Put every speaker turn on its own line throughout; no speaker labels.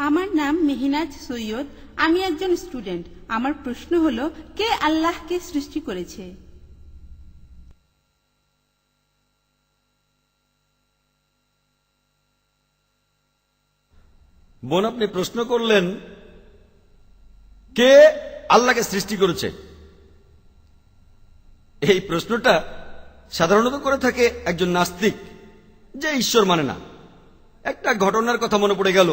আমার নাম মেহনাজ সৈয়দ, আমি একজন স্টুডেন্ট। আমার প্রশ্ন হলো, কে আল্লাহকে সৃষ্টি করেছে?
বোন, আপনি প্রশ্ন করলেন কে আল্লাহকে সৃষ্টি করেছে। এই প্রশ্নটা সাধারণত করে থাকে একজন নাস্তিক, যে ঈশ্বর মানে না। একটা ঘটনার কথা মনে পড়ে গেল।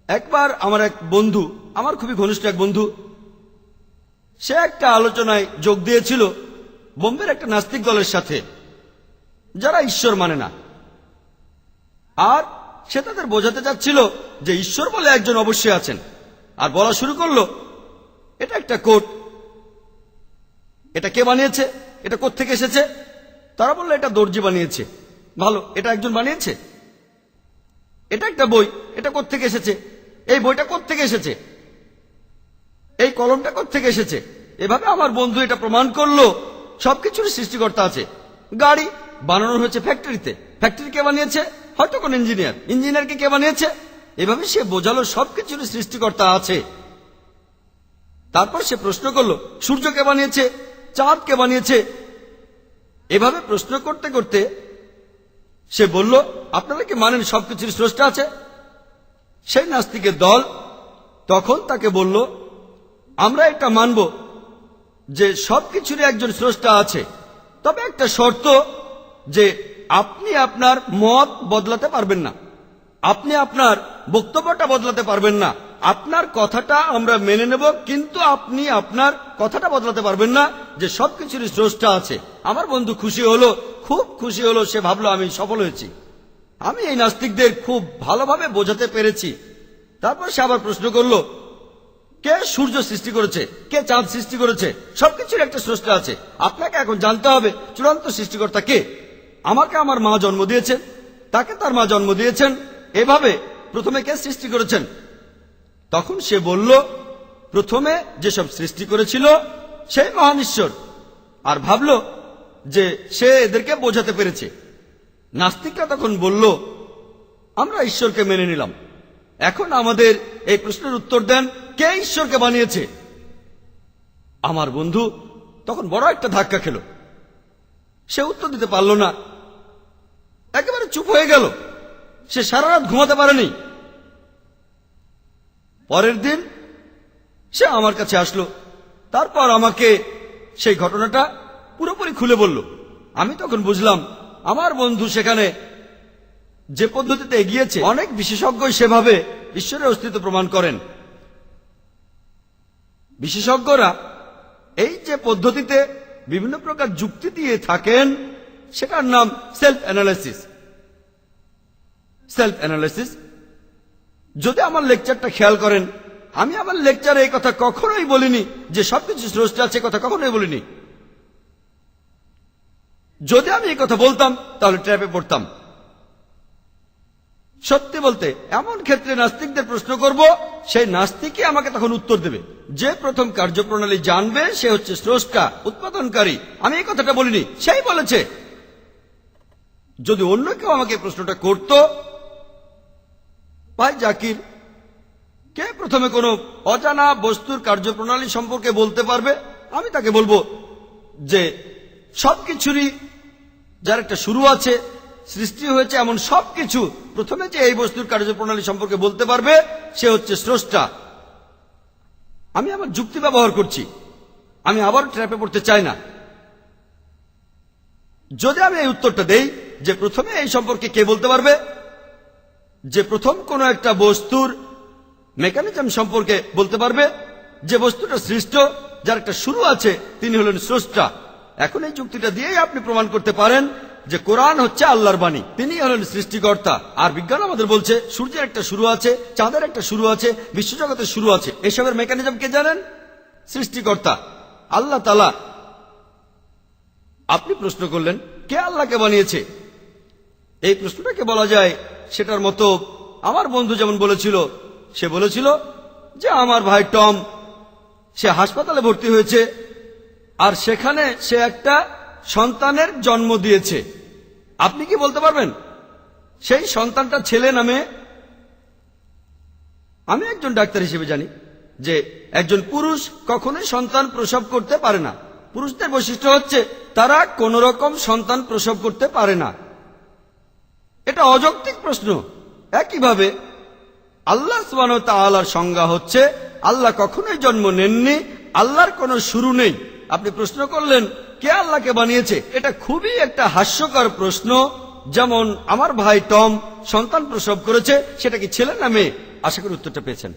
একবার আমার এক বন্ধু, আমার খুবই ঘনিষ্ঠ এক বন্ধু, সে একটা আলোচনায় যোগ দিয়েছিল বোম্বের একটা নাস্তিক দলের সাথে, যারা ঈশ্বর মানে না। আর সে তাদের বোঝাতে চাচ্ছিল যে ঈশ্বর বলে একজন অবশ্যই আছেন, আর বলা শুরু করলো এটা একটা কোট, এটা কে বানিয়েছে, এটা কোত্থেকে এসেছে। তারা বললো এটা দর্জি বানিয়েছে। ভালো, এটা একজন বানিয়েছে। এটা একটা বই, এটা কোত্থেকে এসেছে, এই বইটা কোত্থেকে এসেছে, এই কলমটা কোত্থেকে এসেছে। এভাবে আমার বন্ধু এটা প্রমাণ করলো সবকিছুর সৃষ্টিকর্তা আছে। গাড়ি বানানো হয়েছে ফ্যাক্টরিতে, ফ্যাক্টরি কে বানিয়েছে, হয়তো কোন ইঞ্জিনিয়ার, ইঞ্জিনিয়ারকে কে বানিয়েছে। এভাবে সে বোঝালো সবকিছুর সৃষ্টিকর্তা আছে। তারপর সে প্রশ্ন করলো সূর্য কে বানিয়েছে, চাঁদ কে বানিয়েছে। এভাবে প্রশ্ন করতে করতে সে বলল, আপনারা কি মানেন সবকিছুর স্রষ্টা আছে? সেই নাস্তিকের দল তখন তাকে বলল, আমরা এটা মানব যে সবকিছুরই একজন স্রষ্টা আছে, তবে একটা শর্ত, যে আপনি আপনার মত বদলাতে পারবেন না, আপনি আপনার বক্তব্যটা বদলাতে পারবেন না। আপনার কথাটা আমরা মেনে নেব, কিন্তু আপনি আপনার কথাটা বদলাতে পারবেন না যে সবকিছুরই স্রষ্টা আছে। আমার বন্ধু খুশি হলো, খুব খুশি হলো। সে ভাবলো আমি সফল হয়েছি, আমি এই নাস্তিকদের খুব ভালোভাবে বোঝাতে পেরেছি। তারপর সে আবার প্রশ্ন করলো, কে সূর্য সৃষ্টি করেছে, কে চাঁদ সৃষ্টি করেছে, সবকিছুর একটা স্রষ্টা আছে। আপনাকে এখন জানতে হবে চূড়ান্ত সৃষ্টিকর্তা কে। আমাকে আমার মা জন্ম দিয়েছেন, তাকে তার মা জন্ম দিয়েছেন, এভাবে প্রথমে কে সৃষ্টি করেছেন? তখন সে বলল, প্রথমে যেসব সৃষ্টি করেছিল সেই মহান ঈশ্বর, আর ভাবল যে সে এদেরকে বোঝাতে পেরেছে। নাস্তিকরা তখন বলল, আমরা ঈশ্বরকে মেনে নিলাম, এখন আমাদের এই প্রশ্নের উত্তর দেন, কে ঈশ্বরকে বানিয়েছে? আমার বন্ধু তখন বড় একটা ধাক্কা খেল। সে উত্তর দিতে পারল না, একেবারে চুপ হয়ে গেল। সে সারা রাত ঘুমাতে পারেনি। পরের দিন সে আমার কাছে আসলো, তারপর আমাকে সেই ঘটনাটা পুরোপুরি খুলে বলল। আমি তখন বুঝলাম আমার বন্ধু সেখানে যে পদ্ধতিতে এগিয়েছে, অনেক বিশেষজ্ঞই সেভাবে ঈশ্বরের অস্তিত্ব প্রমাণ করেন। বিশেষজ্ঞরা এই যে পদ্ধতিতে বিভিন্ন প্রকার যুক্তি দিয়ে থাকেন, সেটার নাম সেলফ অ্যানালাইসিস। Self analysis. যদি আমার লেকচারটা খেয়াল করেন, আমি আমার লেকচারে এই কথা কখনোই বলিনি যে সবকিছু স্রষ্টা আছে, কথা কখনোই বলিনি। যদি আমি এই কথা বলতাম তাহলে ট্র্যাপে পড়তাম। সত্যি বলতে এমন ক্ষেত্রে নাস্তিকদের প্রশ্ন করব, সেই নাস্তিকই আমাকে তখন উত্তর দেবে। যে প্রথম কার্যপ্রণালী জানবে সে হচ্ছে স্রষ্টা, উৎপাদনকারী। আমি এই কথাটা বলিনি, সেই বলেছে। যদি অন্য কেউ আমাকে প্রশ্নটা করত, ভাই জাকির, কে প্রথমে কোনো অজানা বস্তুর কার্যপ্রণালী সম্পর্কে বলতে পারবে, আমি তাকে বলবো যে সবকিছুরই যার একটা শুরু আছে, সৃষ্টি হয়েছে এমন সবকিছু, প্রথমে যে এই বস্তুর কার্যপ্রণালী সম্পর্কে বলতে পারবে সে হচ্ছে স্রষ্টা। আমি আমার যুক্তি ব্যবহার করছি, আমি আবার ট্র্যাপে পড়তে চাই না। যদি আমি এই উত্তরটা দেই যে প্রথমে এই সম্পর্কে কে বলতে পারবে, যে প্রথম কোনো একটা বস্তুর মেকানিজম সম্পর্কে বলতে পারবে, যে বস্তুটা সৃষ্ট, যার একটা শুরু আছে, তিনি হলেন স্রষ্টা। এখন এই যুক্তিটা দিয়েই আপনি প্রমাণ করতে পারেন যে কোরআন হচ্ছে আল্লাহর বাণী, তিনি হলেন সৃষ্টিকর্তা। আর বিজ্ঞান আমাদের বলছে সূর্যের একটা শুরু আছে, চাঁদের একটা শুরু আছে, বিশ্বজগতের শুরু আছে। এসবের মেকানিজম কে জানেন? সৃষ্টিকর্তা আল্লাহ তাআলা। আপনি প্রশ্ন করলেন কে আল্লাহকে বানিয়েছে। এই প্রশ্নটাকে বলা যায় সেটার মতো আমার বন্ধু যেমন বলেছিল, সে বলেছিল যে আমার ভাই টম, সে হাসপাতালে ভর্তি হয়েছে, আর সেখানে সে একটা সন্তানের জন্ম দিয়েছে। আপনি কি বলতে পারবেন সেই সন্তানটা ছেলে না মেয়ে? আমি একজন ডাক্তার হিসেবে জানি যে একজন পুরুষ কখনোই সন্তান প্রসব করতে পারে না। পুরুষদের বৈশিষ্ট্য হচ্ছে তারা কোন রকম সন্তান প্রসব করতে পারে না। এটা অযৌক্তিক প্রশ্ন। একইভাবে আল্লাহ সুবহানাহু ওয়া তাআলার সংজ্ঞা হচ্ছে আল্লাহ কখনোই জন্ম নেননি, আল্লাহর কোনো শুরু নেই। আপনি প্রশ্ন করলেন কে আল্লাহকে বানিয়েছে? এটা খুবই একটা হাস্যকর প্রশ্ন। যেমন আমার ভাই টম সন্তান প্রসব করেছে, সেটা কি ছেলে না মেয়ে? আশা করি উত্তরটা পেয়েছেন।